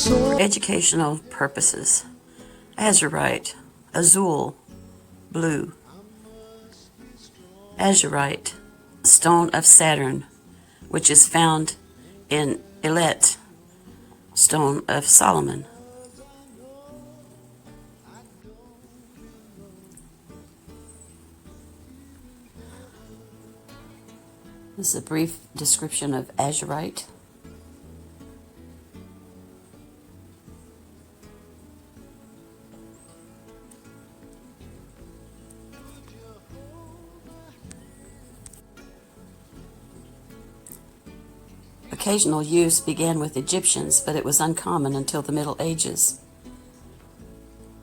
For educational purposes. Azurite, azul, blue. Azurite, stone of Saturn, which is found in Elet, stone of Solomon. This is a brief description of azurite. Occasional use began with Egyptians, but it was uncommon until the Middle Ages,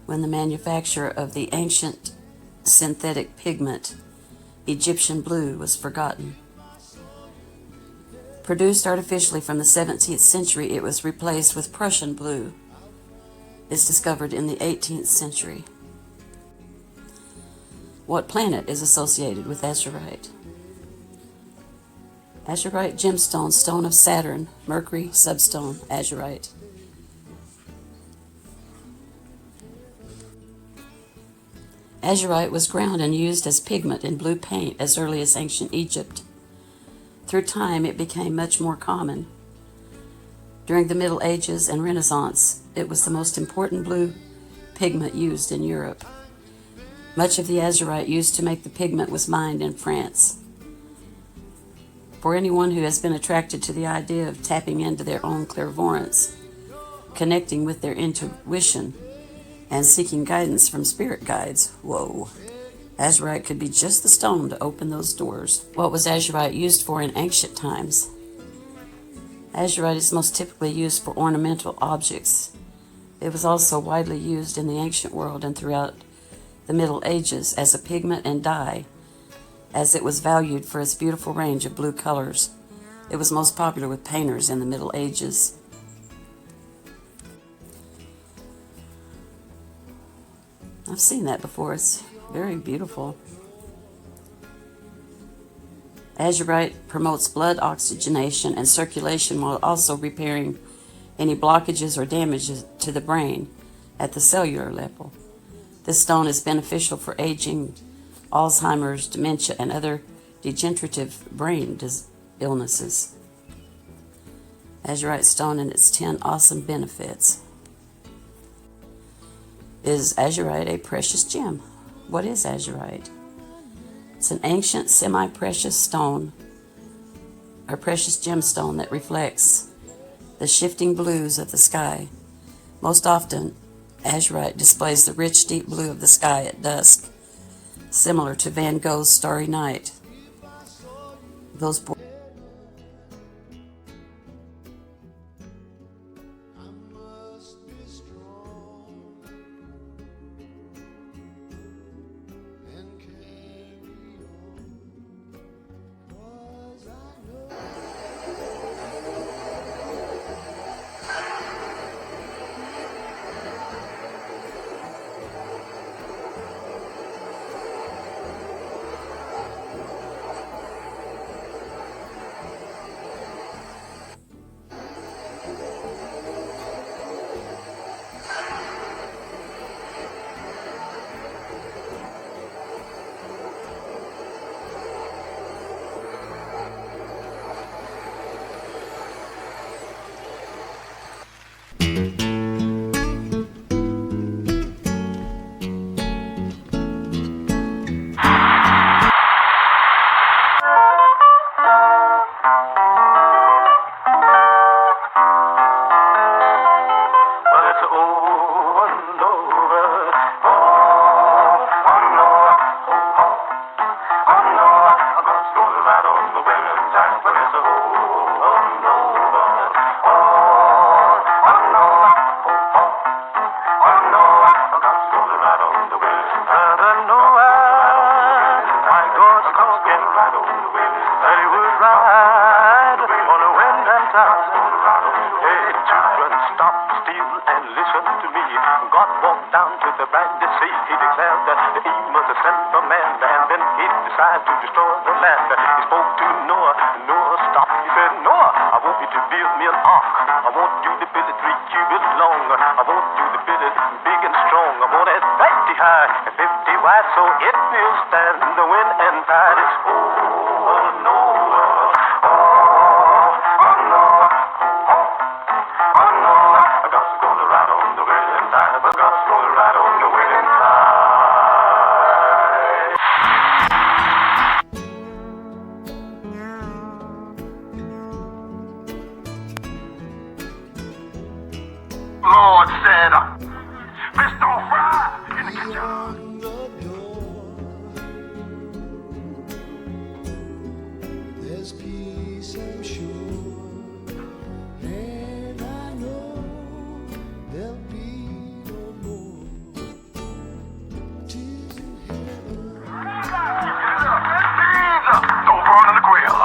when the manufacture of the ancient synthetic pigment, Egyptian blue, was forgotten. Produced artificially from the 17th century, it was replaced with Prussian blue. It's discovered in the 18th century. What planet is associated with azurite? Azurite gemstone, stone of Saturn, Mercury, substone, azurite. Azurite was ground and used as pigment in blue paint as early as ancient Egypt. Through time, it became much more common. During the Middle Ages and Renaissance, it was the most important blue pigment used in Europe. Much of the azurite used to make the pigment was mined in France. For anyone who has been attracted to the idea of tapping into their own clairvoyance, connecting with their intuition, and seeking guidance from spirit guides, azurite could be just the stone to open those doors. What was azurite used for in ancient times? Azurite is most typically used for ornamental objects. It was also widely used in the ancient world and throughout the Middle Ages as a pigment and dye, as it was valued for its beautiful range of blue colors. It was most popular with painters in the Middle Ages. I've seen that before. It's very beautiful. Azurite promotes blood oxygenation and circulation while also repairing any blockages or damages to the brain at the cellular level. This stone is beneficial for aging, Alzheimer's, dementia, and other degenerative brain illnesses. Azurite stone and its 10 awesome benefits. Is azurite a precious gem? What is azurite? It's an ancient semi-precious stone, or precious gemstone that reflects the shifting blues of the sky. Most often, azurite displays the rich, deep blue of the sky at dusk, similar to Van Gogh's Starry Night. Those to destroy the land. He spoke to Noah. Noah stopped. He said, Noah, I want you to build me an ark. I want you to build it 3 cubits long. I want you to build it big and strong. I want it 50 high and 50 wide so it will stand the wind and tide. It's over and over. Oh, oh no. Oh no. I got to go to ride on the wailing tide. I got to go to ride on the wailing tide. Lord said, fish don't fry in the kitchen. There's peace, I'm sure, and I know there'll be no more tears in heaven. Don't burn in the grill.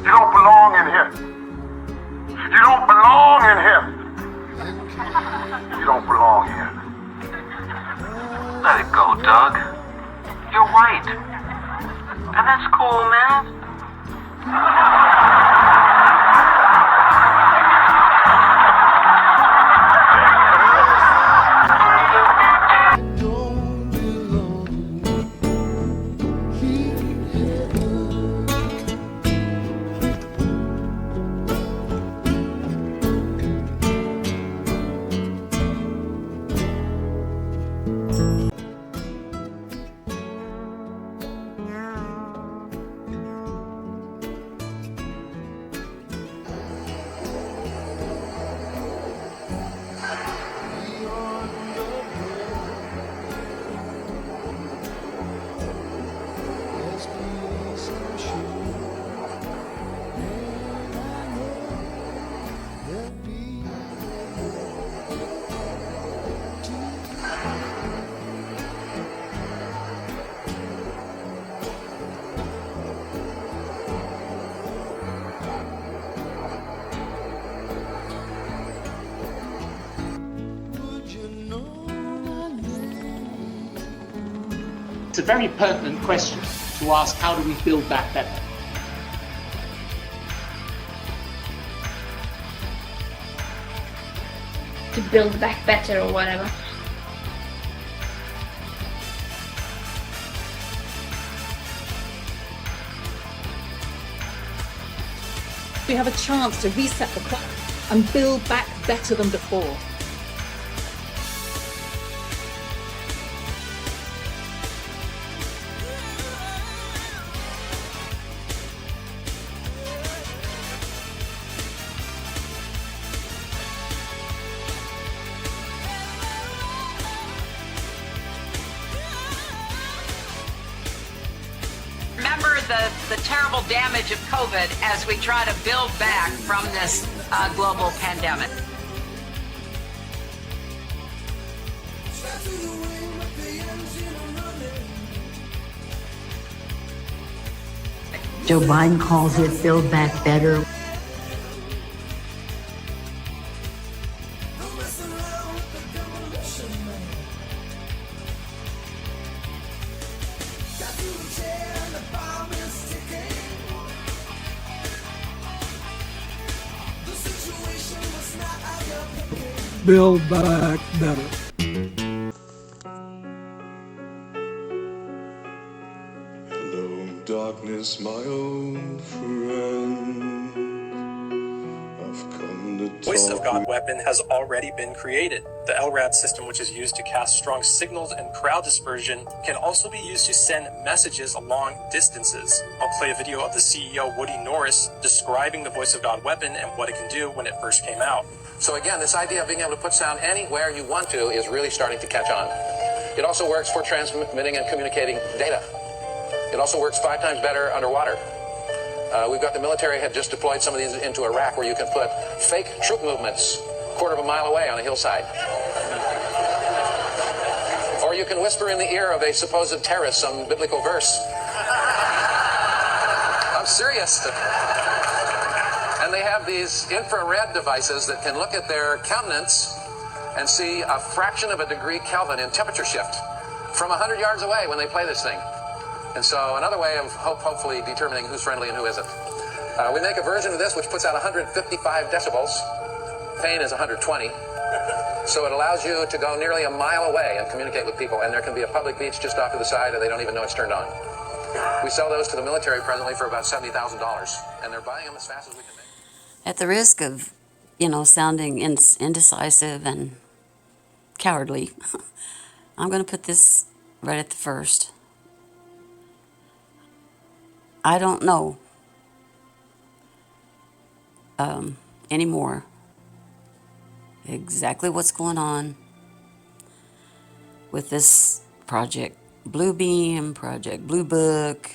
You don't belong in here. You don't belong in here. You don't belong here. Let it go, Doug. You're white. And that's cool, man. Don't belong here in heaven. There's peace, I'm sure, and I know there'll be would you know my name? It's a very pertinent question to ask, how do we build back better? To build back better or whatever. We have a chance to reset the clock and build back better than before. Remember the terrible damage of COVID as we try to build back from this global pandemic. Joe Biden calls it Build Back Better. Build Back Better. Hello, darkness, my old friend. I've come to talk. Voice of God weapon has already been created. The LRAD system, which is used to cast strong signals and crowd dispersion, can also be used to send messages long distances. I'll play a video of the CEO, Woody Norris, describing the Voice of God weapon and what it can do when it first came out. So again, this idea of being able to put sound anywhere you want to is really starting to catch on. It also works for transmitting and communicating data. It also works 5 times better underwater. We've got the military had just deployed some of these into Iraq where you can put fake troop movements a quarter of a mile away on a hillside. Or you can whisper in the ear of a supposed terrorist some biblical verse. I'm serious. And they have these infrared devices that can look at their countenance and see a fraction of a degree Kelvin in temperature shift from 100 yards away when they play this thing. And so another way of hopefully determining who's friendly and who isn't. We make a version of this which puts out 155 decibels. Pain is 120. So it allows you to go nearly a mile away and communicate with people, and there can be a public beach just off to the side and they don't even know it's turned on. We sell those to the military presently for about $70,000, and they're buying them as fast as we can make. At the risk of, sounding indecisive and cowardly, I'm going to put this right at the first. I don't know anymore exactly what's going on with this Project Bluebeam, Project Blue Book,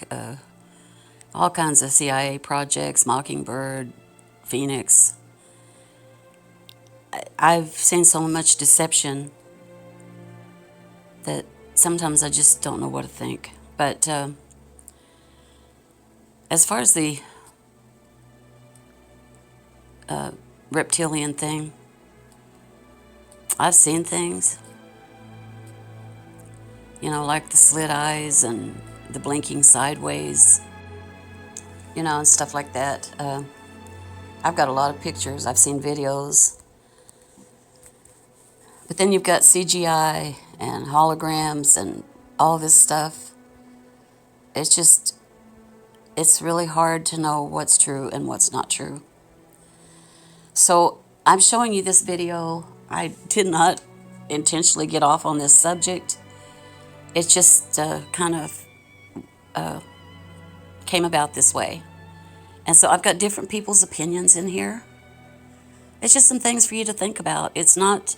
all kinds of CIA projects, Mockingbird, Phoenix. I've seen so much deception that sometimes I just don't know what to think. But as far as the reptilian thing, I've seen things, like the slit eyes and the blinking sideways, and stuff like that. I've got a lot of pictures. I've seen videos. But then you've got CGI and holograms and all this stuff. It's really hard to know what's true and what's not true. So I'm showing you this video. I did not intentionally get off on this subject. It just kind of came about this way. And so I've got different people's opinions in here. It's just some things for you to think about. It's not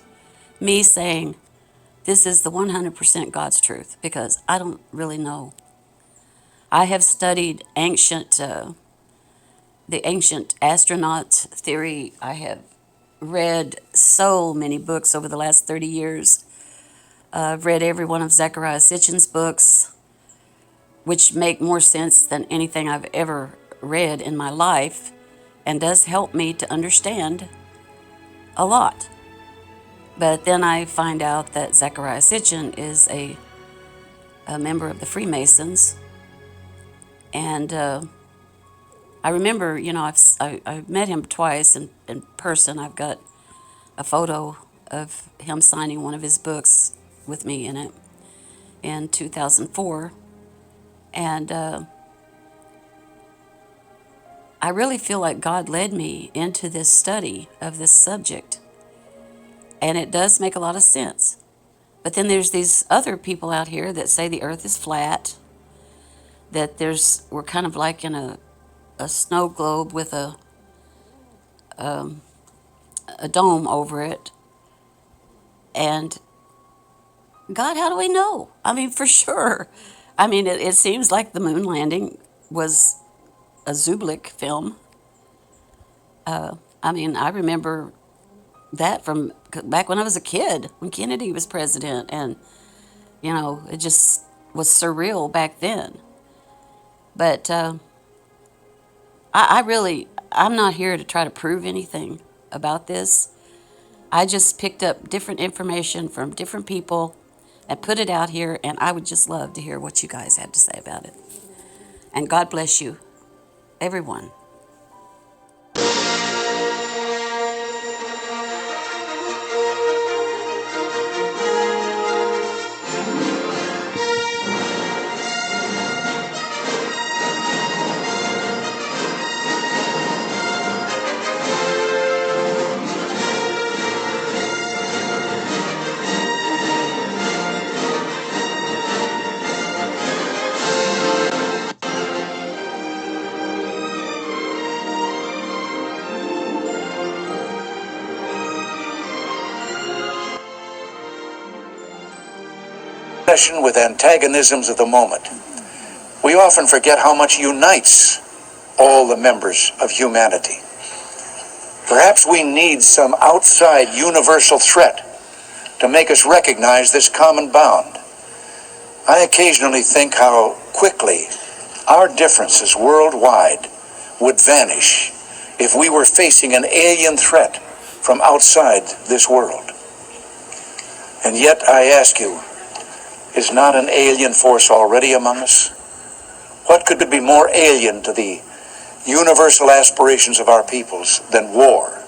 me saying this is the 100% God's truth, because I don't really know. I have studied the ancient astronaut theory. I have read so many books over the last 30 years. I've read every one of Zecharia Sitchin's books, which make more sense than anything I've ever read in my life, and does help me to understand a lot. But then I find out that Zecharia Sitchin is a member of the Freemasons. And I remember, I've met him twice in person. I've got a photo of him signing one of his books with me in it in 2004. And I really feel like God led me into this study of this subject. And it does make a lot of sense. But then there's these other people out here that say the earth is flat, that we're kind of like in a snow globe with a dome over it. And God, how do we know? I mean, for sure. I mean, it seems like the moon landing was a Zublik film. I remember that from back when I was a kid, when Kennedy was president, and it just was surreal back then. But I'm not here to try to prove anything about this. I just picked up different information from different people and put it out here, and I would just love to hear what you guys have to say about it. And God bless you, everyone. With antagonisms of the moment. We often forget how much unites all the members of humanity. Perhaps we need some outside universal threat to make us recognize this common bond. I occasionally think how quickly our differences worldwide would vanish if we were facing an alien threat from outside this world. And yet I ask you, is not an alien force already among us? What could be more alien to the universal aspirations of our peoples than war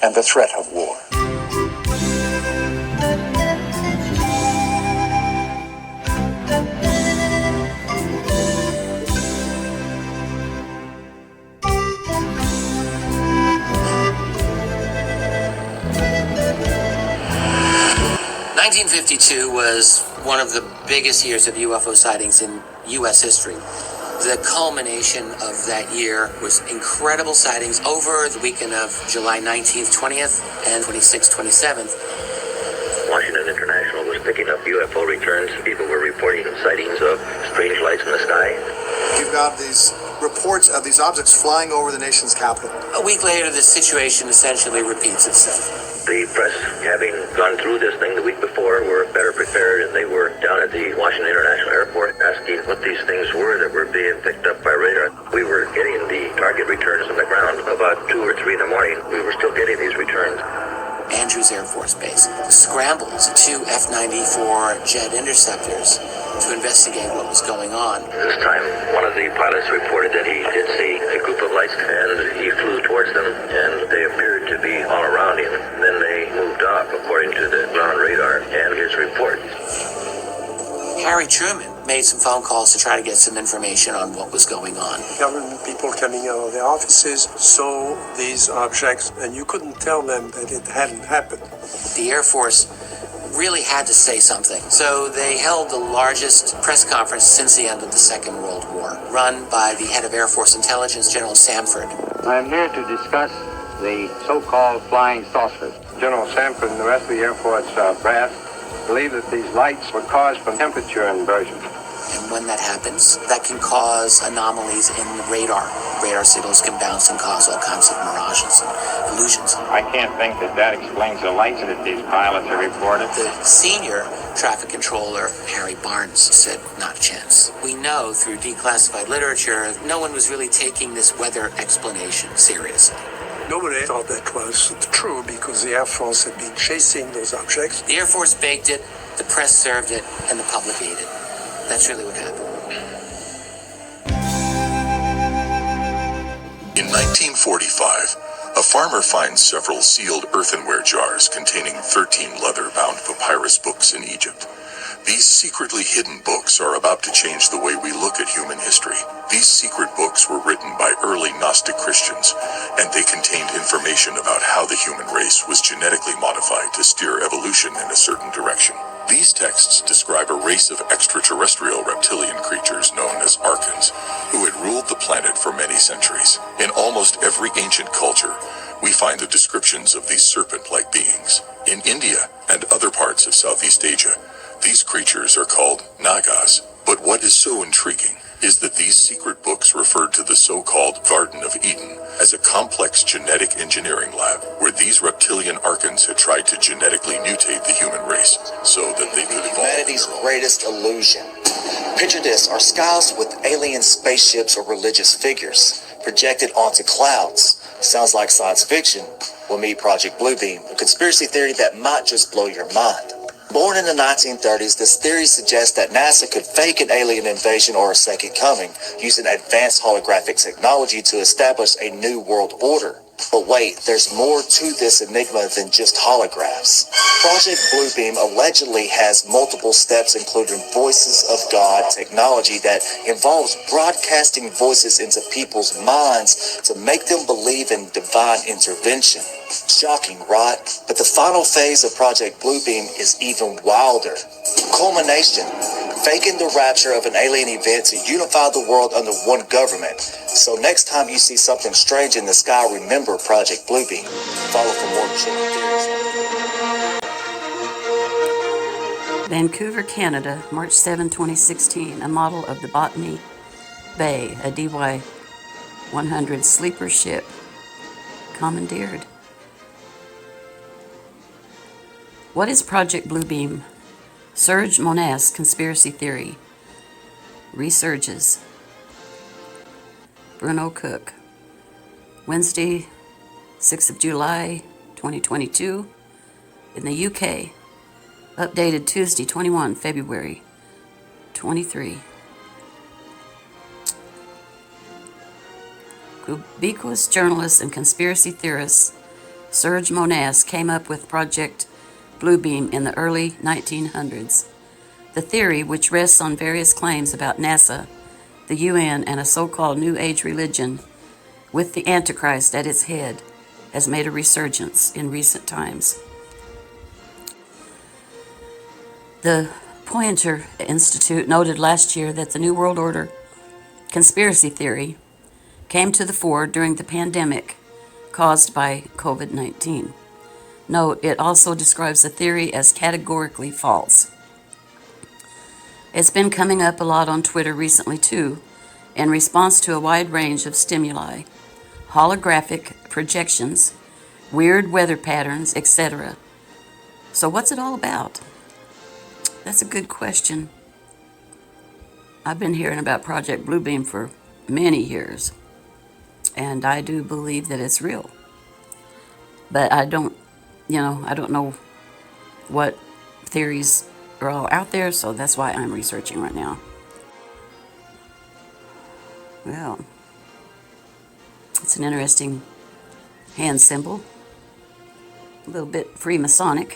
and the threat of war? 1952 was one of the biggest years of UFO sightings in U.S. history. The culmination of that year was incredible sightings over the weekend of July 19th, 20th, and 26th, 27th. Washington International was picking up UFO returns. People were reporting sightings of strange lights in the sky. You've got these reports of these objects flying over the nation's capital. A week later, the situation essentially repeats itself. The press, having gone through this thing the week before, were better prepared, and they were down at the Washington International Airport asking what these things were that were being picked up by radar. We were getting the target returns on the ground about 2 or 3 in the morning. We were still getting these returns. Andrews Air Force Base scrambled 2 F-94 jet interceptors to investigate what was going on. This time, one of the pilots reported that he did see a group of lights, and he flew towards them, and they appeared to be all around him. Then they moved off, according to the ground radar and his report. Harry Truman made some phone calls to try to get some information on what was going on. Government people coming out of their offices saw these objects, and you couldn't tell them that it hadn't happened. The Air Force really had to say something, so they held the largest press conference since the end of the Second World War, run by the head of Air Force Intelligence, General Samford. I'm here to discuss the so-called flying saucers. General Samford and the rest of the Air Force brass believe that these lights were caused from temperature inversion. And when that happens, that can cause anomalies in the radar. Radar signals can bounce and cause all kinds of mirages and illusions. I can't think that explains the lights that these pilots have reported. The senior traffic controller, Harry Barnes, said, not a chance. We know through declassified literature, no one was really taking this weather explanation seriously. Nobody thought that was true because the Air Force had been chasing those objects. The Air Force baked it, the press served it, and the public ate it. That's really what happened. In 1945, a farmer finds several sealed earthenware jars containing 13 leather-bound papyrus books in Egypt. These secretly hidden books are about to change the way we look at human history. These secret books were written by early Gnostic Christians, and they contained information about how the human race was genetically modified to steer evolution in a certain direction. These texts describe a race of extraterrestrial reptilian creatures known as Archons, who had ruled the planet for many centuries. In almost every ancient culture, we find the descriptions of these serpent-like beings. In India and other parts of Southeast Asia, these creatures are called Nagas. But what is so intriguing is that these secret books referred to the so-called Garden of Eden as a complex genetic engineering lab where these reptilian Archons had tried to genetically mutate the human race so that they could evolve. Humanity's greatest illusion. Picture this, our skies with alien spaceships or religious figures projected onto clouds. Sounds like science fiction. We'll meet Project Bluebeam, a conspiracy theory that might just blow your mind. Born in the 1930s, this theory suggests that NASA could fake an alien invasion or a second coming using advanced holographic technology to establish a new world order. But wait, there's more to this enigma than just holographs. Project Bluebeam allegedly has multiple steps, including Voices of God technology that involves broadcasting voices into people's minds to make them believe in divine intervention. Shocking, right? But the final phase of Project Bluebeam is even wilder. Culmination. Faking the rapture of an alien event to unify the world under one government. So next time you see something strange in the sky, remember Project Bluebeam. Follow for more chilling theories. Vancouver, Canada, March 7, 2016. A model of the Botany Bay, a DY-100 sleeper ship commandeered. What is Project Bluebeam? Serge Monast conspiracy theory resurges. Bruno Cook. Wednesday, 6th of July, 2022, in the UK. Updated Tuesday, 21 February 23. Ubiquitous journalist and conspiracy theorist Serge Monast came up with Project Bluebeam in the early 1900s. The theory, which rests on various claims about NASA, the UN, and a so-called New Age religion with the Antichrist at its head, has made a resurgence in recent times. The Poynter Institute noted last year that the New World Order conspiracy theory came to the fore during the pandemic caused by COVID-19. Note, it also describes the theory as categorically false. It's been coming up a lot on Twitter recently too, in response to a wide range of stimuli, holographic projections, weird weather patterns, etc. So what's it all about? That's a good question. I've been hearing about Project Bluebeam for many years, and I do believe that it's real. But I don't know what theories are all out there, so that's why I'm researching right now. Well, it's an interesting hand symbol, a little bit Freemasonic.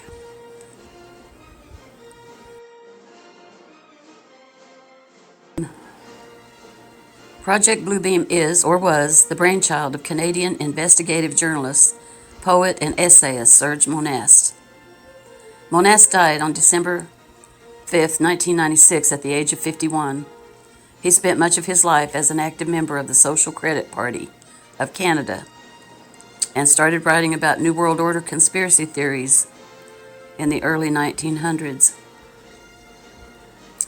Project Bluebeam is, or was, the brainchild of Canadian investigative journalist, poet, and essayist Serge Monast. Monast died on December 5th, 1996, at the age of 51. He spent much of his life as an active member of the Social Credit Party of Canada and started writing about New World Order conspiracy theories in the early 1900s.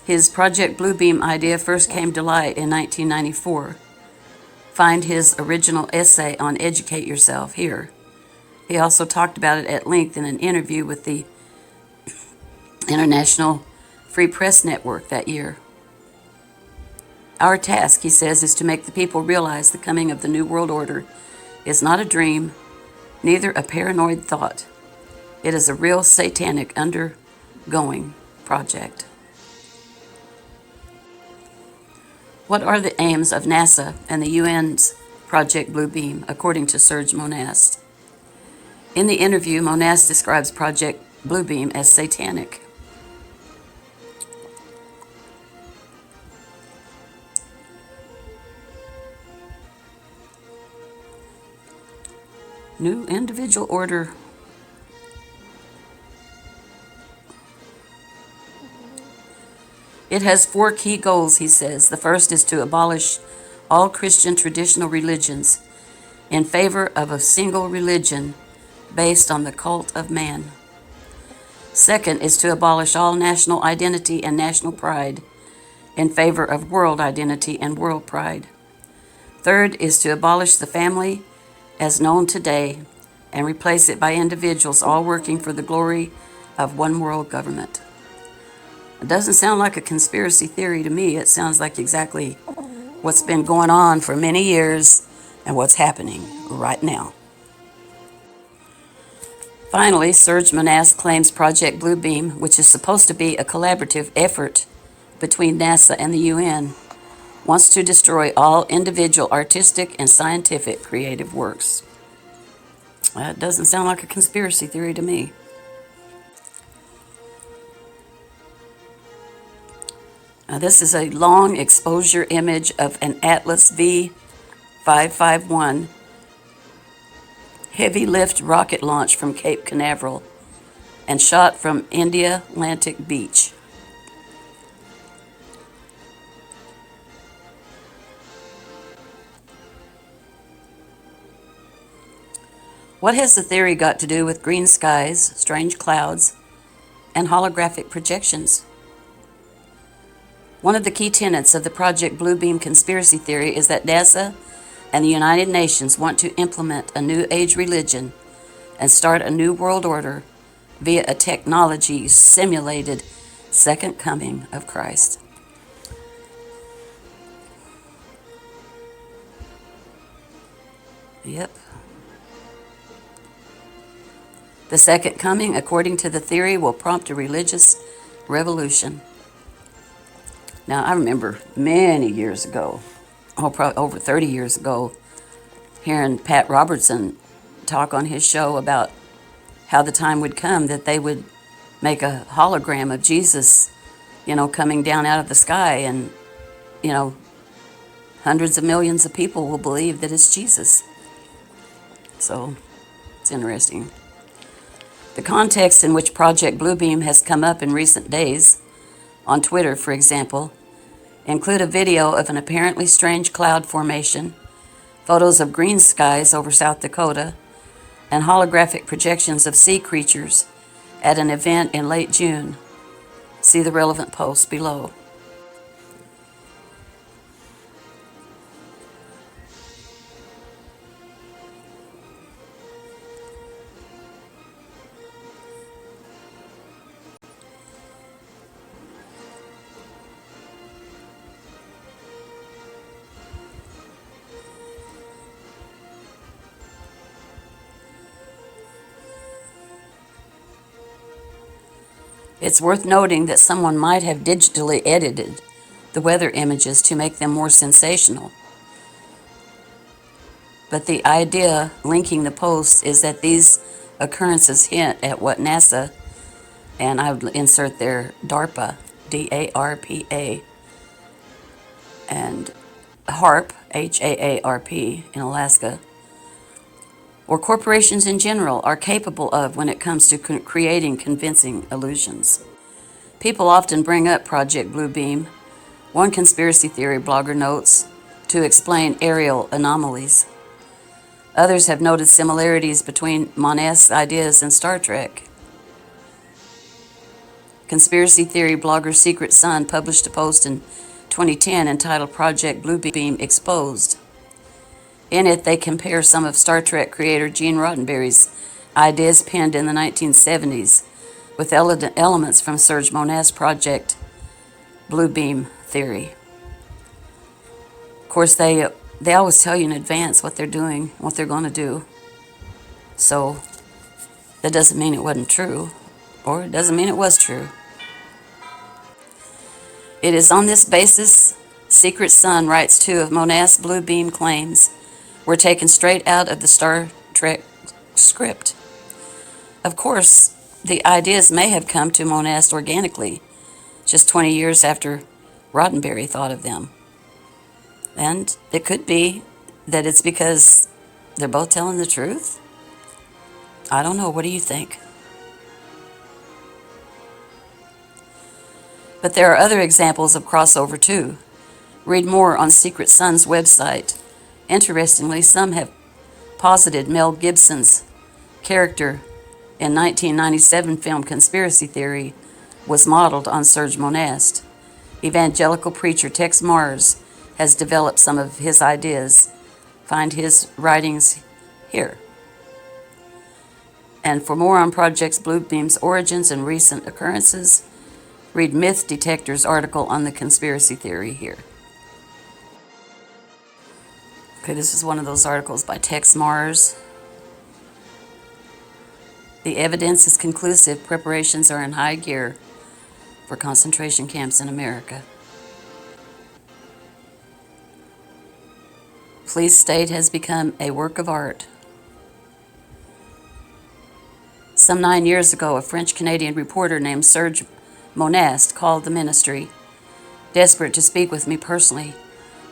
His Project Bluebeam idea first came to light in 1994. Find his original essay on Educate Yourself here. He also talked about it at length in an interview with the International Free Press Network that year. Our task, he says, is to make the people realize the coming of the New World Order is not a dream, neither a paranoid thought. It is a real satanic undergoing project. What are the aims of NASA and the UN's Project Bluebeam, according to Serge Monast? In the interview, Monast describes Project Bluebeam as satanic. New individual order. It has 4 key goals, he says. The first is to abolish all Christian traditional religions in favor of a single religion based on the cult of man. Second is to abolish all national identity and national pride in favor of world identity and world pride. Third is to abolish the family as known today and replace it by individuals all working for the glory of one world government. It doesn't sound like a conspiracy theory to me. It sounds like exactly what's been going on for many years and what's happening right now. Finally, Serge Monast claims Project Bluebeam, which is supposed to be a collaborative effort between NASA and the UN, wants to destroy all individual artistic and scientific creative works. That doesn't sound like a conspiracy theory to me. Now, this is a long exposure image of an Atlas V551 heavy lift rocket launch from Cape Canaveral and shot from India Atlantic Beach. What has the theory got to do with green skies, strange clouds, and holographic projections? One of the key tenets of the Project Bluebeam conspiracy theory is that NASA and the United Nations want to implement a new age religion and start a new world order via a technology simulated second coming of Christ. Yep. The second coming, according to the theory, will prompt a religious revolution. Now, I remember many years ago, probably over 30 years ago, hearing Pat Robertson talk on his show about how the time would come that they would make a hologram of Jesus, coming down out of the sky, and, hundreds of millions of people will believe that it's Jesus. So, it's interesting. The context in which Project Bluebeam has come up in recent days, on Twitter, for example, include a video of an apparently strange cloud formation, photos of green skies over South Dakota, and holographic projections of sea creatures at an event in late June. See the relevant post below. It's worth noting that someone might have digitally edited the weather images to make them more sensational. But the idea linking the posts is that these occurrences hint at what NASA, and I would insert there DARPA, D-A-R-P-A, and HAARP, H-A-A-R-P, in Alaska, or corporations in general, are capable of when it comes to creating convincing illusions. People often bring up Project Bluebeam, one conspiracy theory blogger notes, to explain aerial anomalies. Others have noted similarities between Monast's ideas and Star Trek. Conspiracy theory blogger Secret Sun published a post in 2010 entitled Project Bluebeam Exposed. In it, they compare some of Star Trek creator Gene Roddenberry's ideas penned in the 1970s with elements from Serge Monast's Project Bluebeam theory. Of course, they always tell you in advance what they're doing, what they're going to do. So that doesn't mean it wasn't true, or it doesn't mean it was true. It is on this basis, Secret Sun writes, two of Monast's Bluebeam claims were taken straight out of the Star Trek script. Of course, the ideas may have come to Monast organically, just 20 years after Roddenberry thought of them. And it could be that it's because they're both telling the truth. I don't know. What do you think? But there are other examples of crossover too. Read more on Secret Sun's website. Interestingly, some have posited Mel Gibson's character in 1997 film Conspiracy Theory was modeled on Serge Monast. Evangelical preacher Tex Mars has developed some of his ideas. Find his writings here. And for more on Project Bluebeam's origins and recent occurrences, read Myth Detector's article on the conspiracy theory here. Okay, this is one of those articles by Tex Mars. The evidence is conclusive. Preparations are in high gear for concentration camps in America. Police state has become a work of art. Some 9 years ago, a French-Canadian reporter named Serge Monast called the ministry, desperate to speak with me personally.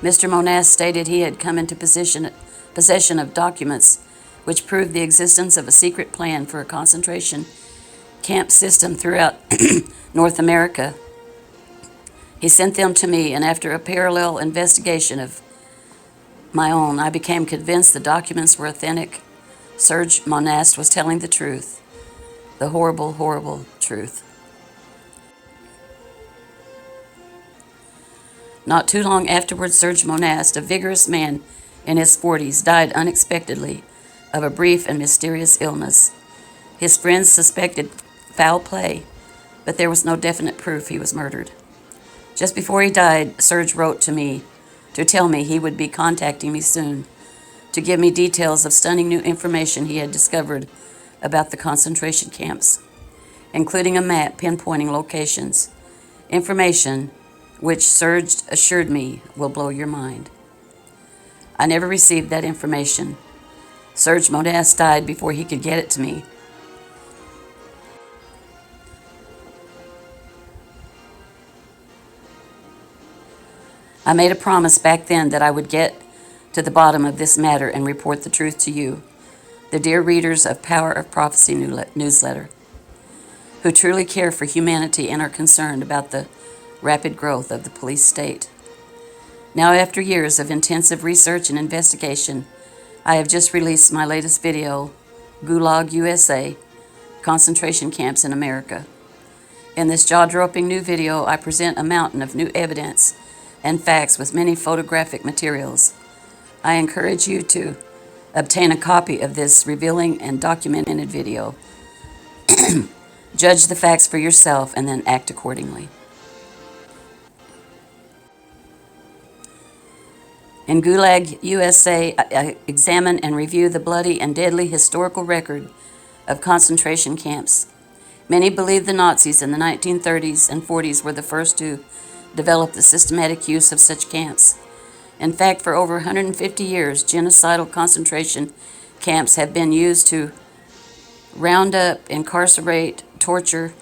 Mr. Monast stated he had come into possession of documents which proved the existence of a secret plan for a concentration camp system throughout North America. He sent them to me, and after a parallel investigation of my own, I became convinced the documents were authentic. Serge Monast was telling the truth, the horrible, horrible truth. Not too long afterwards, Serge Monast, a vigorous man in his 40s, died unexpectedly of a brief and mysterious illness. His friends suspected foul play, but there was no definite proof he was murdered. Just before he died, Serge wrote to me to tell me he would be contacting me soon to give me details of stunning new information he had discovered about the concentration camps, including a map pinpointing locations, information which Serge assured me will blow your mind. I never received that information. Serge Monast died before he could get it to me. I made a promise back then that I would get to the bottom of this matter and report the truth to you, the dear readers of Power of Prophecy newsletter, who truly care for humanity and are concerned about the rapid growth of the police state. Now, after years of intensive research and investigation, I have just released my latest video, Gulag USA, Concentration Camps in America. In this jaw-dropping new video, I present a mountain of new evidence and facts with many photographic materials. I encourage you to obtain a copy of this revealing and documented video. Judge the facts for yourself and then act accordingly. In Gulag USA, I examine and review the bloody and deadly historical record of concentration camps. Many believe the Nazis in the 1930s and 40s were the first to develop the systematic use of such camps. In fact, for over 150 years, genocidal concentration camps have been used to round up, incarcerate, torture,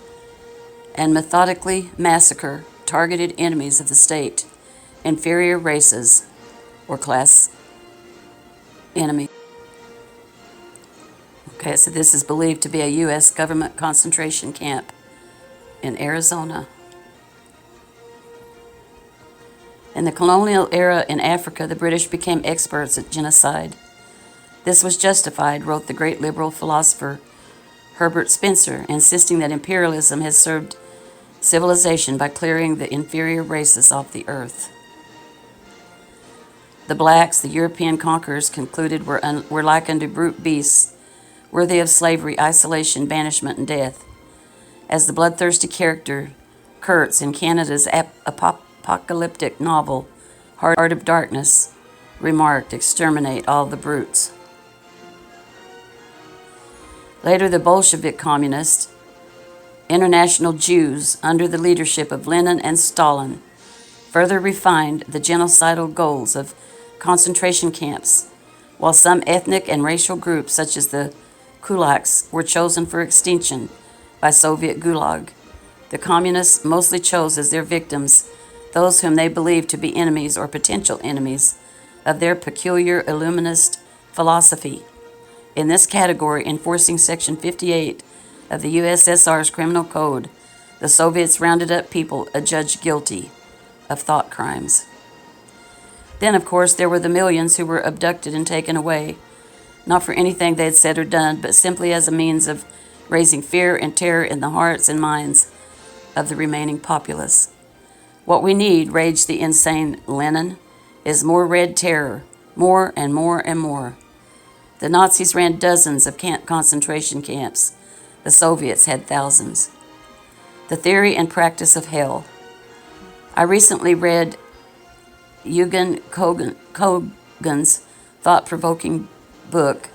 and methodically massacre targeted enemies of the state, inferior races, or class enemy. Okay, so this is believed to be a U.S. government concentration camp in Arizona. In the colonial era in Africa, the British became experts at genocide. This was justified, wrote the great liberal philosopher Herbert Spencer, insisting that imperialism has served civilization by clearing the inferior races off the earth. The blacks, the European conquerors concluded, were like unto brute beasts, worthy of slavery, isolation, banishment, and death. As the bloodthirsty character Kurtz in Canada's apocalyptic novel, Heart of Darkness, remarked, exterminate all the brutes. Later, the Bolshevik communist international Jews, under the leadership of Lenin and Stalin, further refined the genocidal goals of concentration camps, while some ethnic and racial groups, such as the kulaks, were chosen for extinction by Soviet Gulag. The communists mostly chose as their victims those whom they believed to be enemies or potential enemies of their peculiar Illuminist philosophy. In this category, enforcing Section 58 of the USSR's Criminal Code, the Soviets rounded up people adjudged guilty of thought crimes. Then, of course, there were the millions who were abducted and taken away, not for anything they had said or done, but simply as a means of raising fear and terror in the hearts and minds of the remaining populace. What we need, raged the insane Lenin, is more red terror, more and more and more. The Nazis ran dozens of concentration camps. The Soviets had thousands. The Theory and Practice of Hell. I recently read Eugen Kogan's thought-provoking book,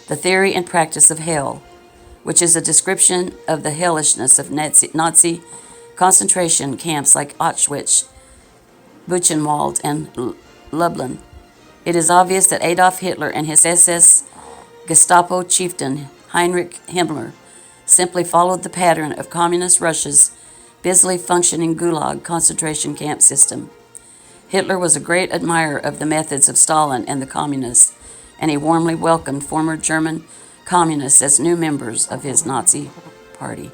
The Theory and Practice of Hell, which is a description of the hellishness of Nazi concentration camps like Auschwitz, Buchenwald, and Lublin. It is obvious that Adolf Hitler and his SS Gestapo chieftain Heinrich Himmler simply followed the pattern of communist Russia's busily functioning Gulag concentration camp system. Hitler was a great admirer of the methods of Stalin and the communists, and he warmly welcomed former German communists as new members of his Nazi party.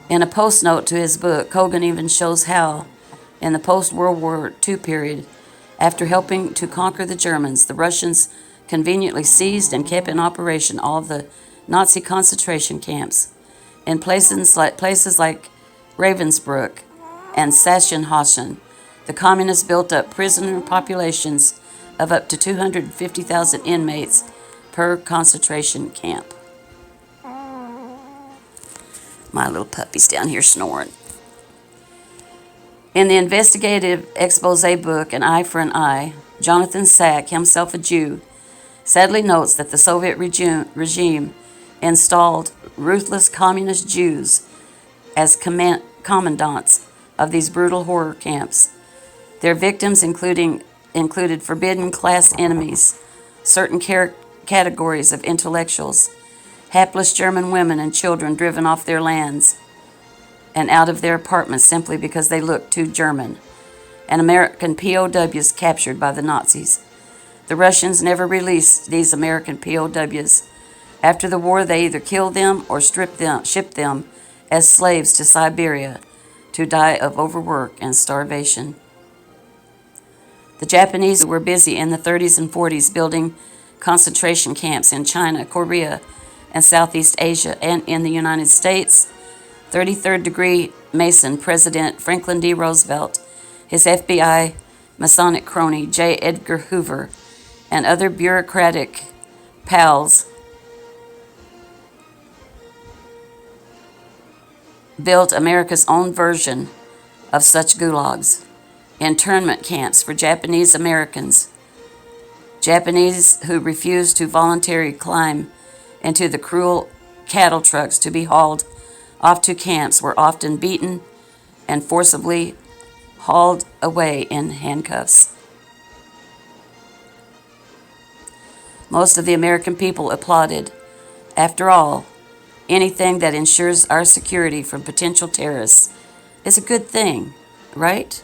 In a post-note to his book, Kogan even shows how, in the post-World War II period, after helping to conquer the Germans, the Russians conveniently seized and kept in operation all of the Nazi concentration camps in places like Ravensbrück, and Sachsenhausen, the communists built up prisoner populations of up to 250,000 inmates per concentration camp. My little puppy's down here snoring. In the investigative expose book, An Eye for an Eye, Jonathan Sack, himself a Jew, sadly notes that the Soviet regime installed ruthless communist Jews as commandants of these brutal horror camps. Their victims included forbidden class enemies, certain categories of intellectuals, hapless German women and children driven off their lands and out of their apartments simply because they looked too German, and American POWs captured by the Nazis. The Russians never released these American POWs. After the war, they either killed them or shipped them as slaves to Siberia to die of overwork and starvation. The Japanese were busy in the 30s and 40s building concentration camps in China, Korea, and Southeast Asia, and in the United States. 33rd degree Mason President Franklin D. Roosevelt, his FBI Masonic crony J. Edgar Hoover, and other bureaucratic pals built America's own version of such gulags, internment camps for Japanese Americans. Japanese who refused to voluntarily climb into the cruel cattle trucks to be hauled off to camps were often beaten and forcibly hauled away in handcuffs. Most of the American people applauded. After all, anything that ensures our security from potential terrorists is a good thing, right?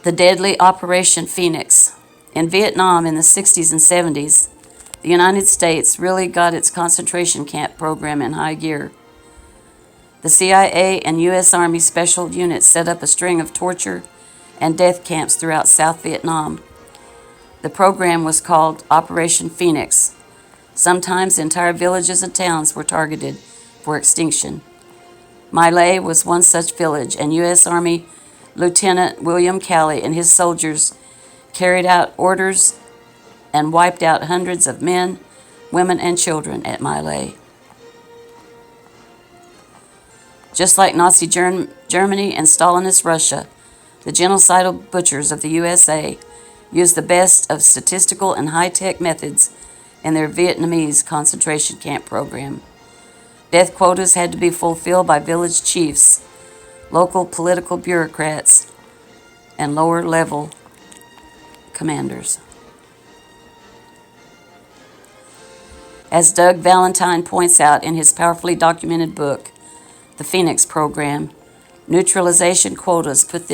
The deadly Operation Phoenix. In Vietnam in the 60s and 70s, the United States really got its concentration camp program in high gear. The CIA and U.S. Army Special Units set up a string of torture and death camps throughout South Vietnam. The program was called Operation Phoenix. Sometimes entire villages and towns were targeted for extinction. My Lai was one such village, and U.S. Army Lieutenant William Calley and his soldiers carried out orders and wiped out hundreds of men, women, and children at My Lai. Just like Nazi Germany and Stalinist Russia, the genocidal butchers of the USA used the best of statistical and high-tech methods in their Vietnamese concentration camp program. Death quotas had to be fulfilled by village chiefs, local political bureaucrats, and lower-level commanders. As Doug Valentine points out in his powerfully documented book, The Phoenix Program, neutralization quotas put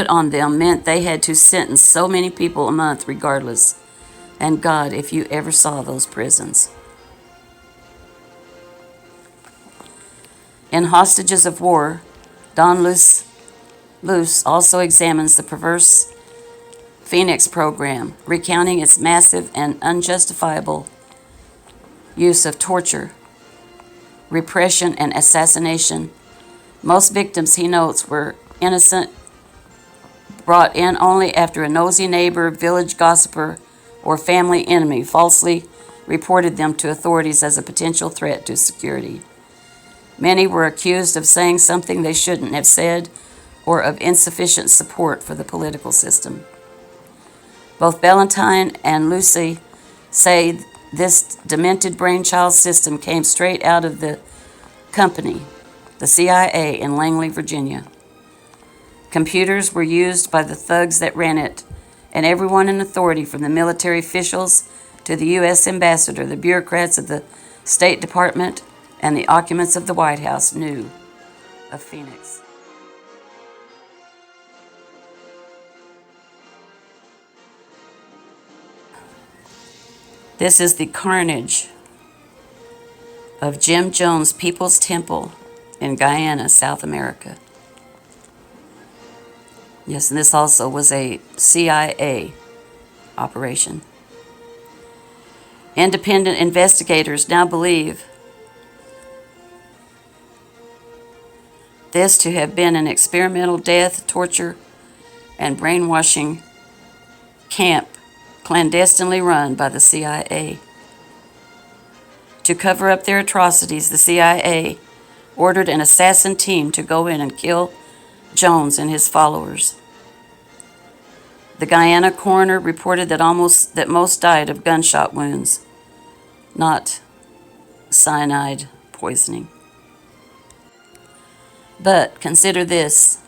on them meant they had to sentence so many people a month regardless. And God, if you ever saw those prisons. In Hostages of War, Don Luce also examines the perverse Phoenix program, recounting its massive and unjustifiable use of torture, repression, and assassination. Most victims, he notes, were innocent, brought in only after a nosy neighbor, village gossiper, or family enemy falsely reported them to authorities as a potential threat to security. Many were accused of saying something they shouldn't have said or of insufficient support for the political system. Both Valentine and Lucy say this demented brainchild system came straight out of the company, the CIA, in Langley, Virginia. Computers were used by the thugs that ran it, and everyone in authority, from the military officials to the U.S. ambassador, the bureaucrats of the State Department, and the occupants of the White House, knew of Phoenix. This is the carnage of Jim Jones People's Temple in Guyana, South America. Yes, and this also was a CIA operation. Independent investigators now believe this to have been an experimental death, torture, and brainwashing camp clandestinely run by the CIA. To cover up their atrocities, the CIA ordered an assassin team to go in and kill Jones and his followers. The Guyana coroner reported that most died of gunshot wounds, not cyanide poisoning. But consider this: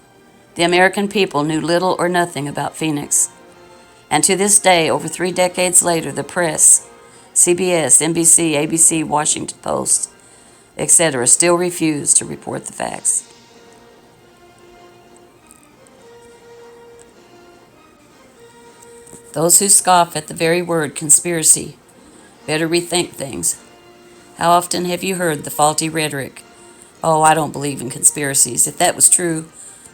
the American people knew little or nothing about Phoenix. And to this day, over 3 decades later, the press, CBS, NBC, ABC, Washington Post, etc., still refuse to report the facts. Those who scoff at the very word conspiracy better rethink things. How often have you heard the faulty rhetoric? Oh, I don't believe in conspiracies. If that was true,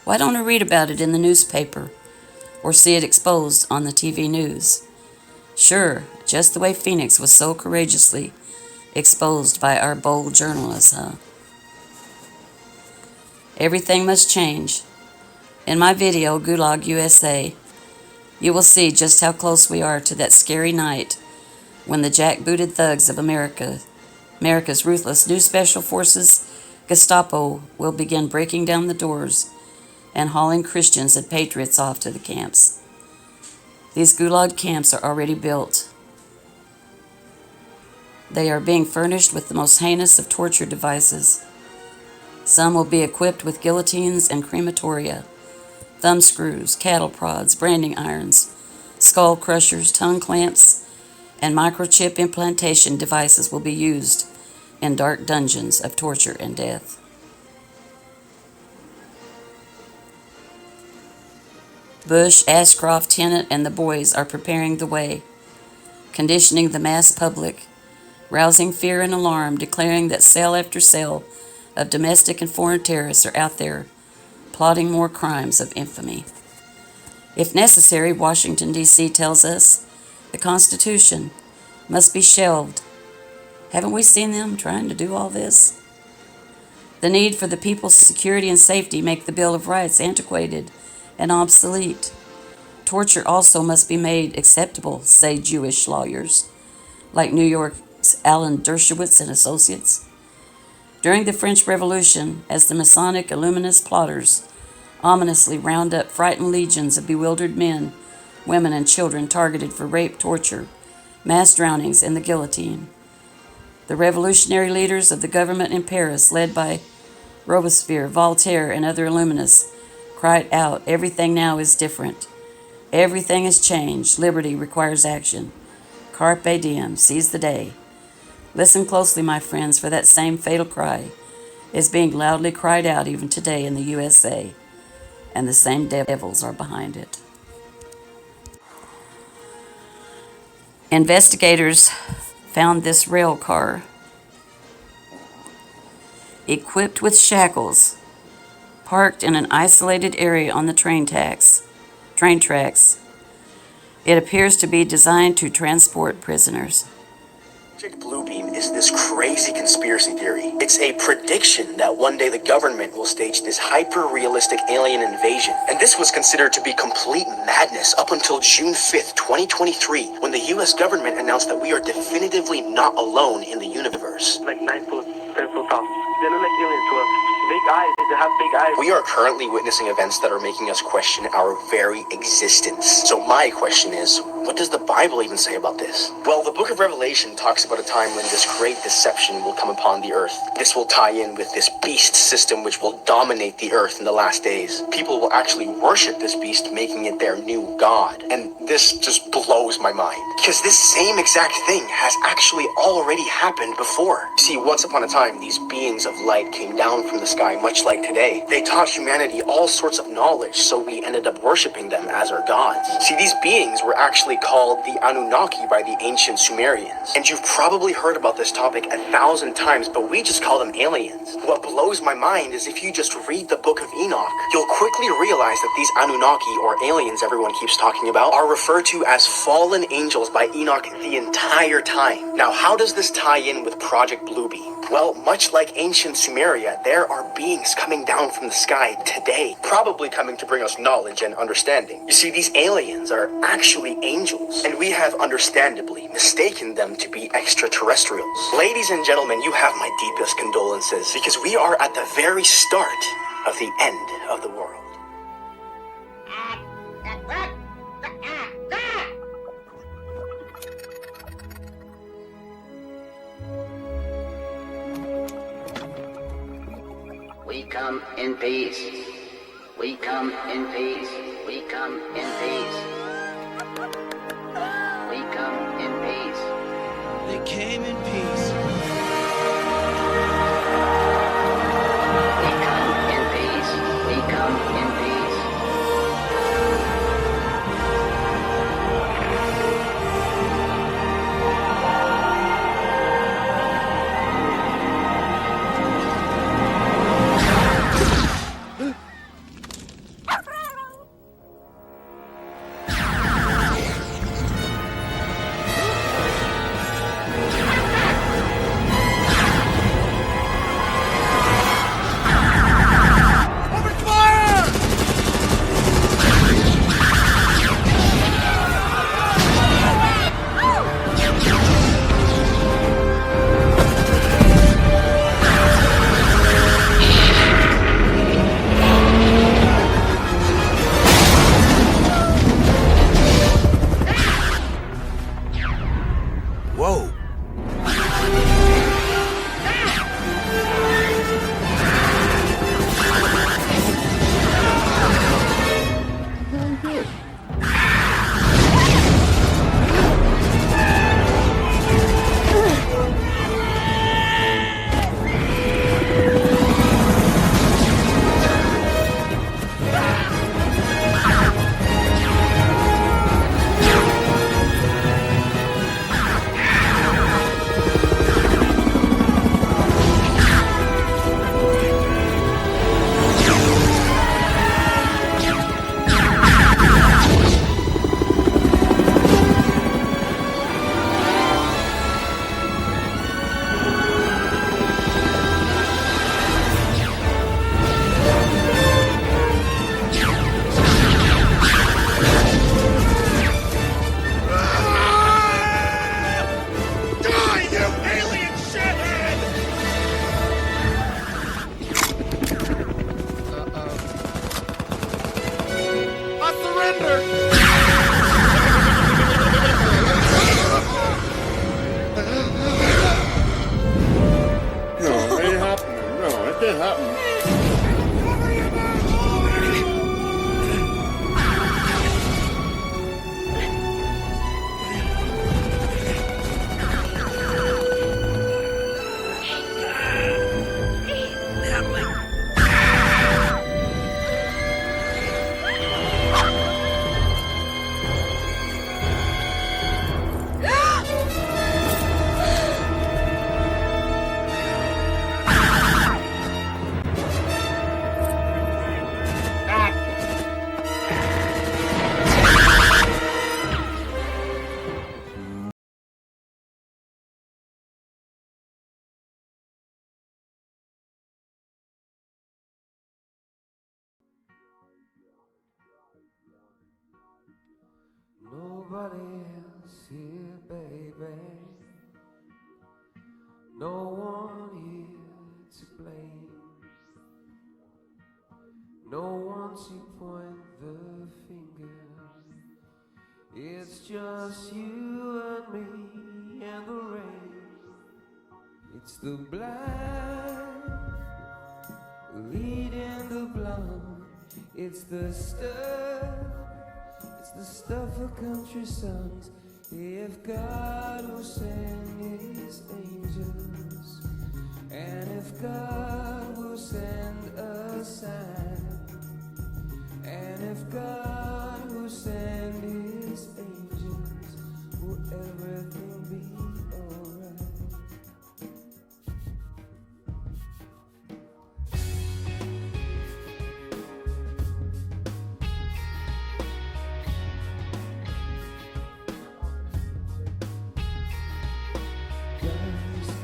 why don't I read about it in the newspaper or see it exposed on the TV news? Sure, just the way Phoenix was so courageously exposed by our bold journalists, huh? Everything must change. In my video, Gulag USA, you will see just how close we are to that scary night when the jackbooted thugs of America's ruthless new special forces, Gestapo, will begin breaking down the doors and hauling Christians and patriots off to the camps. These gulag camps are already built. They are being furnished with the most heinous of torture devices. Some will be equipped with guillotines and crematoria, thumb screws, cattle prods, branding irons, skull crushers, tongue clamps, and microchip implantation devices will be used in dark dungeons of torture and death. Bush, Ashcroft, Tenet, and the boys are preparing the way, conditioning the mass public, rousing fear and alarm, declaring that cell after cell of domestic and foreign terrorists are out there plotting more crimes of infamy. If necessary, Washington, D.C. tells us the Constitution must be shelved. Haven't we seen them trying to do all this? The need for the people's security and safety make the Bill of Rights antiquated and obsolete. Torture also must be made acceptable, say Jewish lawyers, like New York's Alan Dershowitz and Associates. During the French Revolution, as the Masonic Illuminist plotters ominously round up frightened legions of bewildered men, women, and children targeted for rape, torture, mass drownings, and the guillotine, the revolutionary leaders of the government in Paris, led by Robespierre, Voltaire, and other Illuminists, cried out, "Everything now is different. Everything has changed. Liberty requires action. Carpe diem, seize the day." Listen closely, my friends, for that same fatal cry is being loudly cried out even today in the USA, and the same devils are behind it. Investigators found this rail car equipped with shackles, parked in an isolated area on the train tracks. It appears to be designed to transport prisoners. Project Bluebeam is this crazy conspiracy theory. It's a prediction that one day the government will stage this hyper-realistic alien invasion. And this was considered to be complete madness up until June 5th, 2023, when the US government announced that we are definitively not alone in the universe. Like 9 foot, 10 foot tall. They look like aliens to us. Big eyes, they have big eyes. We are currently witnessing events that are making us question our very existence. So my question is, what does the Bible even say about this? Well, the book of Revelation talks about a time when this great deception will come upon the earth. This will tie in with this beast system which will dominate the earth in the last days. People will actually worship this beast, making it their new god. And this just blows my mind, because this same exact thing has actually already happened before. See, once upon a time, these beings of light came down from the sky, much like today. They taught humanity all sorts of knowledge, so we ended up worshiping them as our gods. See, these beings were actually called the Anunnaki by the ancient Sumerians. And you've probably heard about this topic 1,000 times, but we just call them aliens. What blows my mind is if you just read the book of Enoch, you'll quickly realize that these Anunnaki, or aliens everyone keeps talking about, are referred to as fallen angels by Enoch the entire time. Now, how does this tie in with Project Bluebeam? Well, much like ancient Sumeria, there are beings coming down from the sky today, probably coming to bring us knowledge and understanding. You see, these aliens are actually angels, and we have understandably mistaken them to be extraterrestrials. Ladies and gentlemen, you have my deepest condolences, because we are at the very start of the end of the world. We come in peace. We come in peace. We come in peace. We come in peace. They came in peace. We come in peace. We come in peace. Whoa. Nobody else here, baby. No one here to blame. No one to point the finger. It's just you and me and the rain. It's the blind leading the blind. It's the stuff of country songs. If God will send his angels, and if God will send a sign, and if God will send his angels, will everything be alright?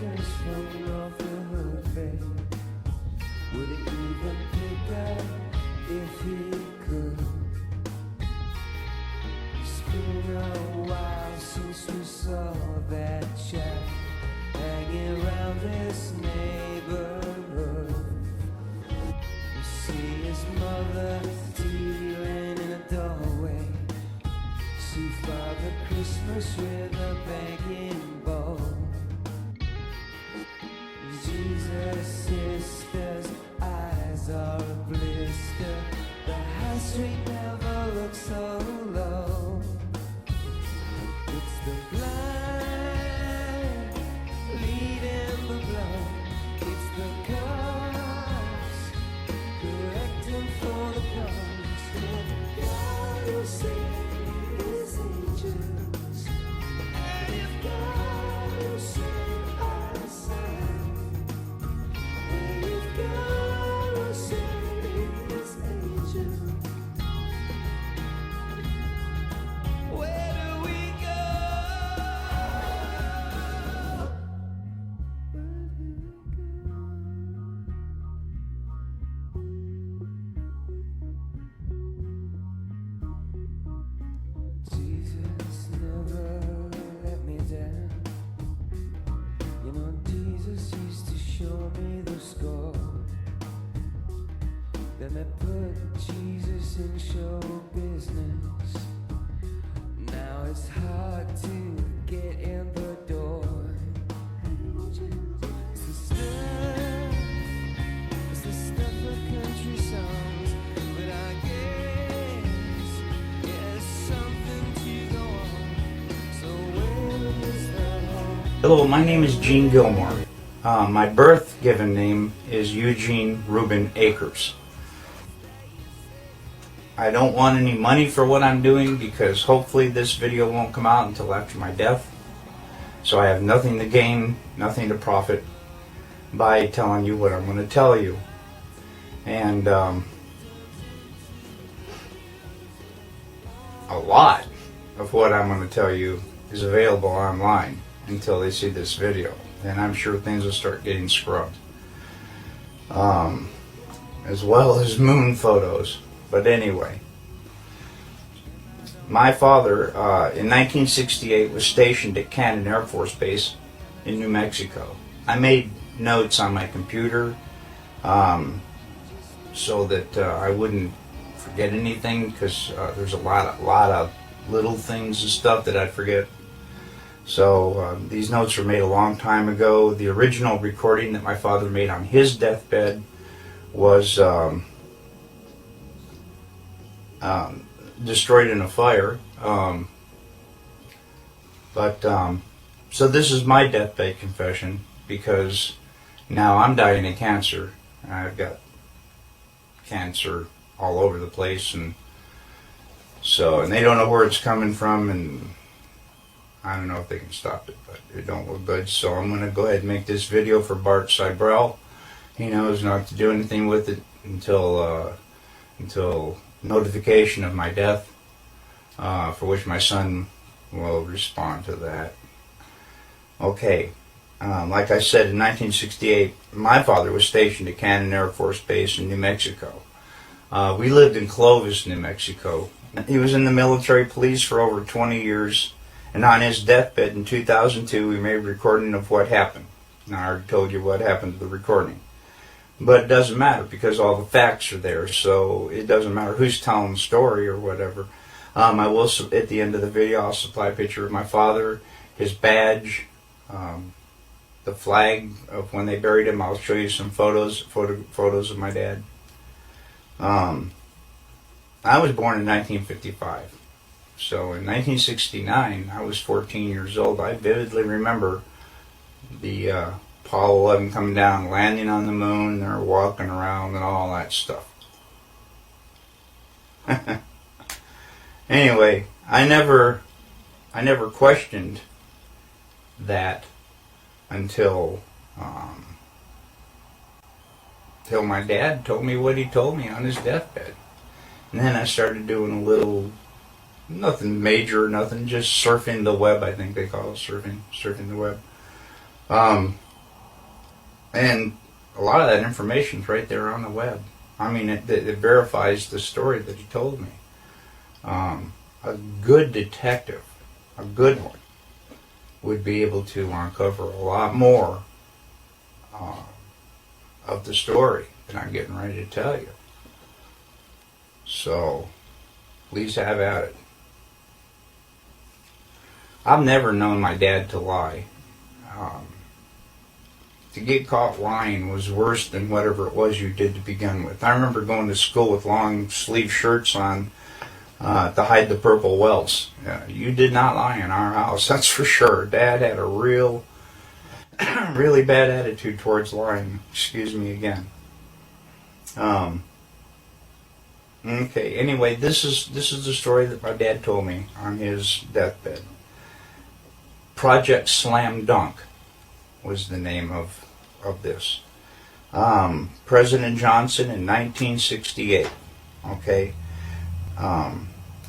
Guys from North bush with a begging bowl. Jesus' sister's eyes are a blister. The high street never looks so low. It's the blind leading the blind. It's the cops collecting for the cops. And God will send His angels. And if God will send our sign, and if God will send His angels, where do we go? Jesus never let me down. You know, Jesus used to show me the score. Then they put Jesus in show business. Now it's hard to get in the door. It's the stuff of country songs, but I guess it's something to go on. So where is the Hello, my name is Gene Gilmore. My birth given name is Eugene Reuben Akers. I don't want any money for what I'm doing because hopefully this video won't come out until after my death. So I have nothing to gain, nothing to profit by telling you what I'm going to tell you. And a lot of what I'm going to tell you is available online until they see this video. And I'm sure things will start getting scrubbed. As well as moon photos. But anyway, my father in 1968 was stationed at Cannon Air Force Base in New Mexico. I made notes on my computer so that I wouldn't forget anything, because there's a lot of little things and stuff that I'd forget. So these notes were made a long time ago. The original recording that my father made on his deathbed was destroyed in a fire. So this is my deathbed confession, because now I'm dying of cancer. I've got cancer all over the place, and they don't know where it's coming from, and I don't know if they can stop it, but it don't look good. So I'm going to go ahead and make this video for Bart Seibel. He knows not to do anything with it until notification of my death, for which my son will respond to that. Okay, like I said, in 1968, my father was stationed at Cannon Air Force Base in New Mexico. We lived in Clovis, New Mexico. He was in the military police for over 20 years, and on his deathbed in 2002, we made a recording of what happened. Now, I already told you what happened to the recording. But it doesn't matter, because all the facts are there, so it doesn't matter who's telling the story or whatever. I will, at the end of the video, I'll supply a picture of my father, his badge, the flag of when they buried him. I'll show you some photos of my dad. I was born in 1955. So in 1969, I was 14 years old. I vividly remember the Apollo 11 coming down, landing on the moon, they're walking around and all that stuff. Anyway, I never questioned that until my dad told me what he told me on his deathbed. And then I started doing a little, nothing major, nothing, just surfing the web, I think they call it, surfing the web. And a lot of that information's right there on the web. I mean, it verifies the story that he told me. A good detective, a good one, would be able to uncover a lot more of the story that I'm getting ready to tell you. So, please have at it. I've never known my dad to lie. To get caught lying was worse than whatever it was you did to begin with. I remember going to school with long sleeve shirts on to hide the purple welts. You did not lie in our house, that's for sure. Dad had a really bad attitude towards lying. Excuse me again. Okay. Anyway, this is the story that my dad told me on his deathbed. Project Slam Dunk was the name of this. President Johnson in 1968. Okay.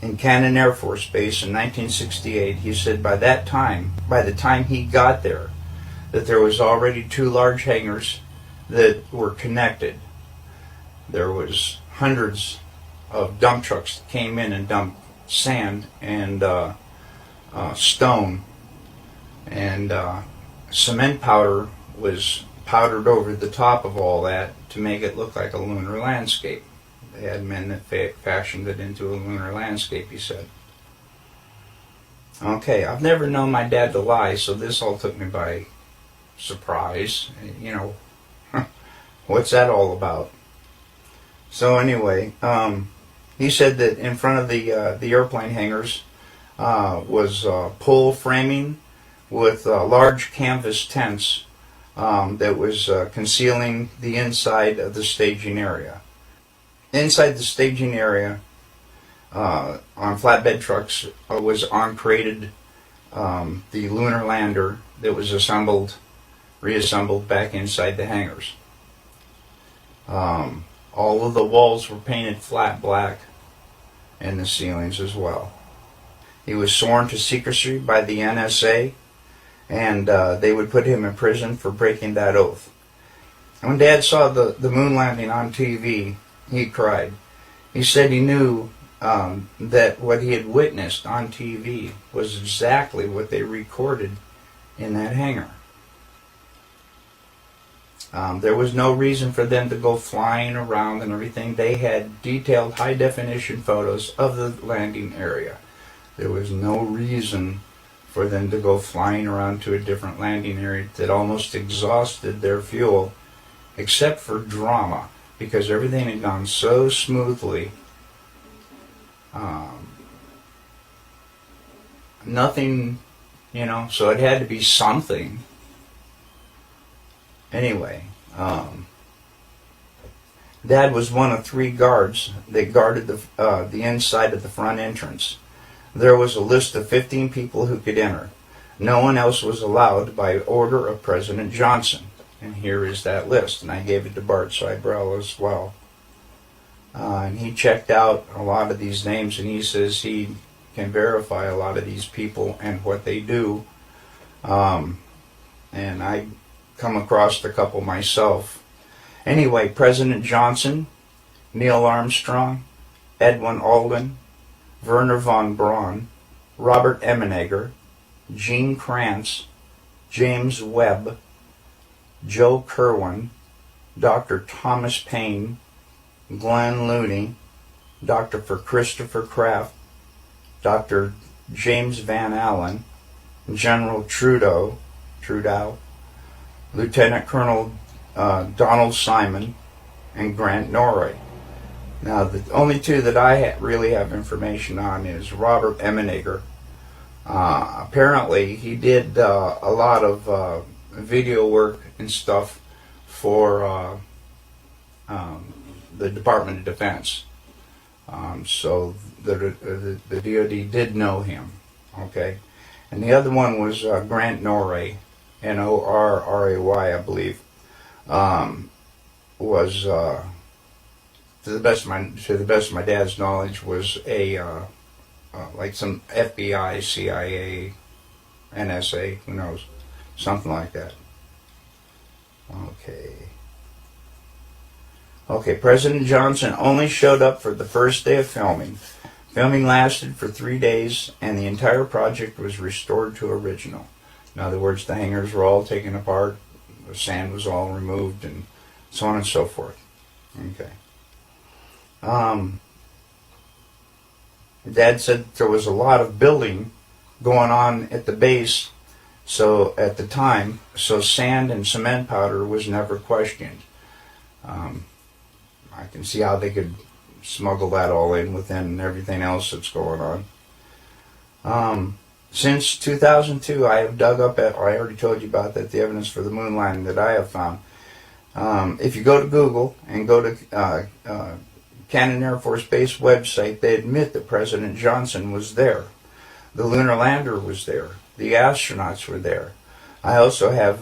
In Cannon Air Force Base in 1968, he said by the time he got there, that there was already 2 large hangars that were connected. There was hundreds of dump trucks that came in and dumped sand and stone, and cement powder was powdered over the top of all that to make it look like a lunar landscape. They had men that fashioned it into a lunar landscape, he said. Okay, I've never known my dad to lie, so this all took me by surprise. You know, what's that all about? So anyway, he said that in front of the airplane hangars was pole framing with large canvas tents that was concealing the inside of the staging area. Inside the staging area, on flatbed trucks, was uncrated the lunar lander that was reassembled back inside the hangars. All of the walls were painted flat black, and the ceilings as well. He was sworn to secrecy by the NSA, and they would put him in prison for breaking that oath. And when Dad saw the moon landing on TV, he cried. He said he knew that what he had witnessed on TV was exactly what they recorded in that hangar. There was no reason for them to go flying around and everything. They had detailed high-definition photos of the landing area. There was no reason for them to go flying around to a different landing area that almost exhausted their fuel, except for drama, because everything had gone so smoothly. Nothing, so it had to be something. Anyway, Dad was one of 3 guards that guarded the inside of the front entrance. There was a list of 15 people who could enter. No one else was allowed by order of President Johnson. And here is that list, and I gave it to Bart Cybrell as well. And he checked out a lot of these names, and he says he can verify a lot of these people and what they do. And I come across a couple myself. Anyway, President Johnson, Neil Armstrong, Edwin Aldrin, Werner von Braun, Robert Emenegger, Gene Kranz, James Webb, Joe Kerwin, Dr. Thomas Paine, Glenn Looney, Dr. Christopher Kraft, Dr. James Van Allen, General Trudeau, Lieutenant Colonel Donald Simon, and Grant Norrie. Now, the only 2 that I really have information on is Robert Emenegger. Apparently, he did a lot of video work and stuff for the Department of Defense. So the DoD did know him. Okay, and the other one was Grant Norrie, Norray, I believe. Was to the best of my dad's knowledge, was a like some FBI, CIA, NSA, who knows, something like that. Okay, President Johnson only showed up for the first day of filming. Filming lasted for 3 days, and the entire project was restored to original. In other words, the hangars were all taken apart, the sand was all removed, and so on and so forth. Okay. Dad said there was a lot of building going on at the base. So at the time, so sand and cement powder was never questioned. I can see how they could smuggle that all in within everything else that's going on. Since 2002, I have dug up, I already told you about that, the evidence for the moon landing that I have found. If you go to Google and go to Cannon Air Force Base website, they admit that President Johnson was there. The lunar lander was there. The astronauts were there. I also have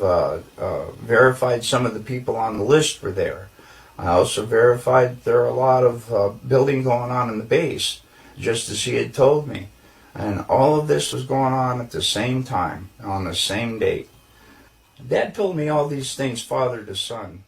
verified some of the people on the list were there. I also verified there are a lot of building going on in the base, just as he had told me. And all of this was going on at the same time, on the same date. Dad told me all these things father to son.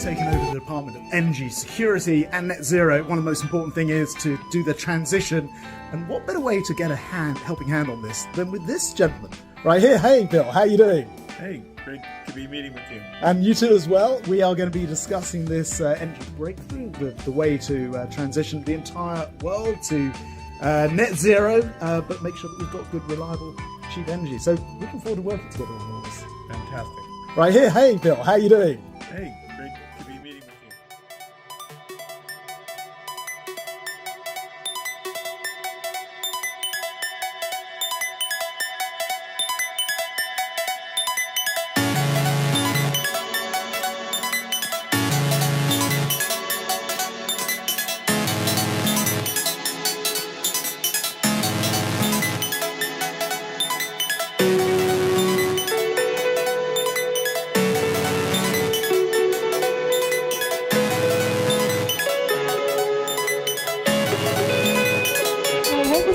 Taken over the Department of Energy, Security and Net Zero. One of the most important things is to do the transition. And what better way to get a helping hand on this than with this gentleman right here. Hey, Bill, how you doing? Hey, great to be meeting with you. And you too as well. We are going to be discussing this energy breakthrough, the way to transition the entire world to net zero, but make sure that we've got good, reliable, cheap energy. So looking forward to working together on all this. Fantastic. Right here. Hey, Bill, how you doing? Hey, great to be meeting with you.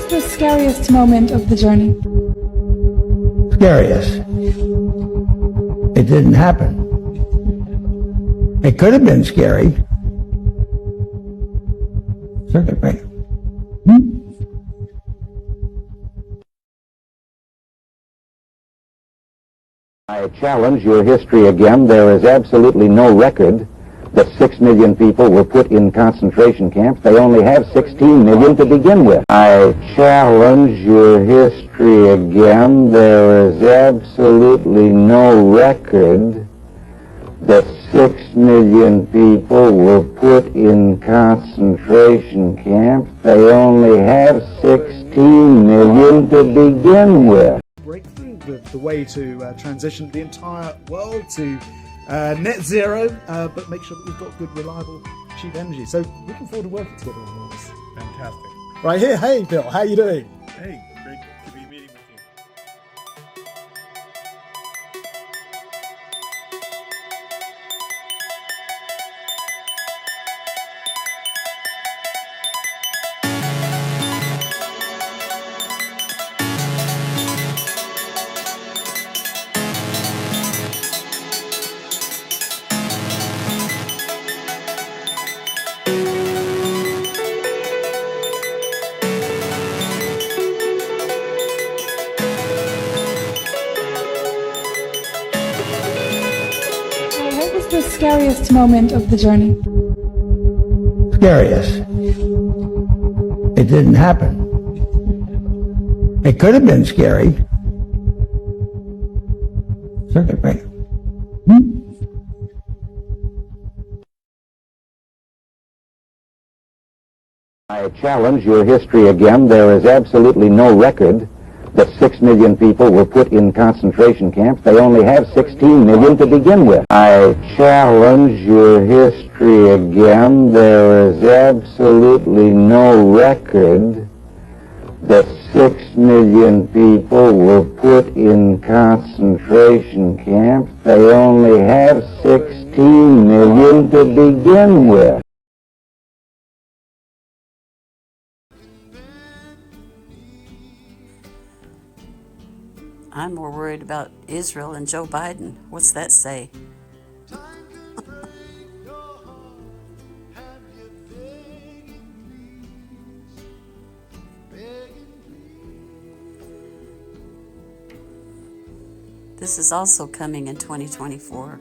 The scariest moment of the journey? Scariest. It didn't happen. It could have been scary. Circuit breaker. I challenge your history again. There is absolutely no record that 6 million people were put in concentration camps. They only have 16 million to begin with. I challenge your history again. There is absolutely no record that 6 million people were put in concentration camps. They only have 16 million to begin with. Breakthrough, the way to transition the entire world to net zero, but make sure that we've got good, reliable, cheap energy. So looking forward to working together on all this. Fantastic. Right here. Hey, Bill, how you doing? Hey, great to be meeting with you. What was the scariest moment of the journey? Scariest. It didn't happen. It could have been scary. Circuit breaker. I challenge your history again. There is absolutely no record that 6 million people were put in concentration camps. They only have 16 million to begin with. I challenge your history again. There is absolutely no record that 6 million people were put in concentration camps. They only have 16 million to begin with. I'm more worried about Israel and Joe Biden. What's that say? This is also coming in 2024.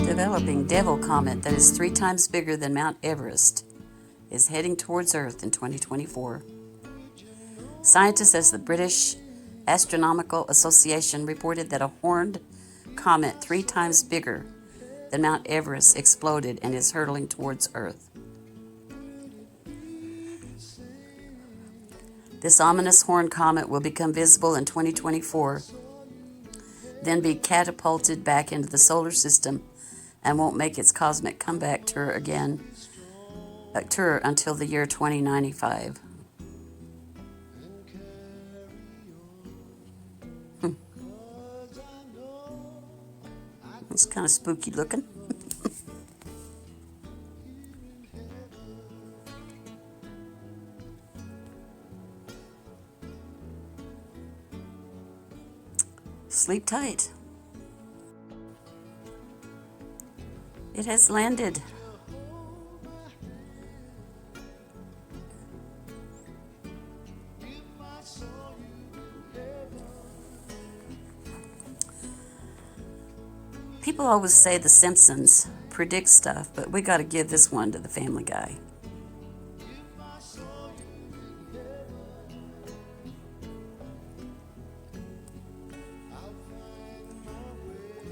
Developing devil comet that is 3 times bigger than Mount Everest is heading towards Earth in 2024. Scientists at the British Astronomical Association reported that a horned comet 3 times bigger than Mount Everest exploded and is hurtling towards Earth. This ominous horned comet will become visible in 2024, then be catapulted back into the solar system and won't make its cosmic comeback tour until the year 2095. It's kind of spooky looking. Sleep tight. It has landed. People always say The Simpsons predict stuff, but we got to give this one to the Family Guy.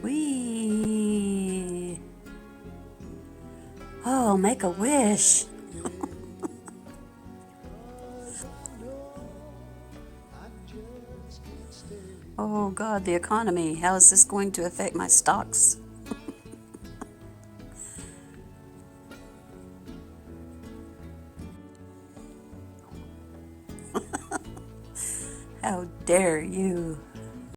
Whee! Oh, make a wish. Oh God, the economy. How is this going to affect my stocks? How dare you?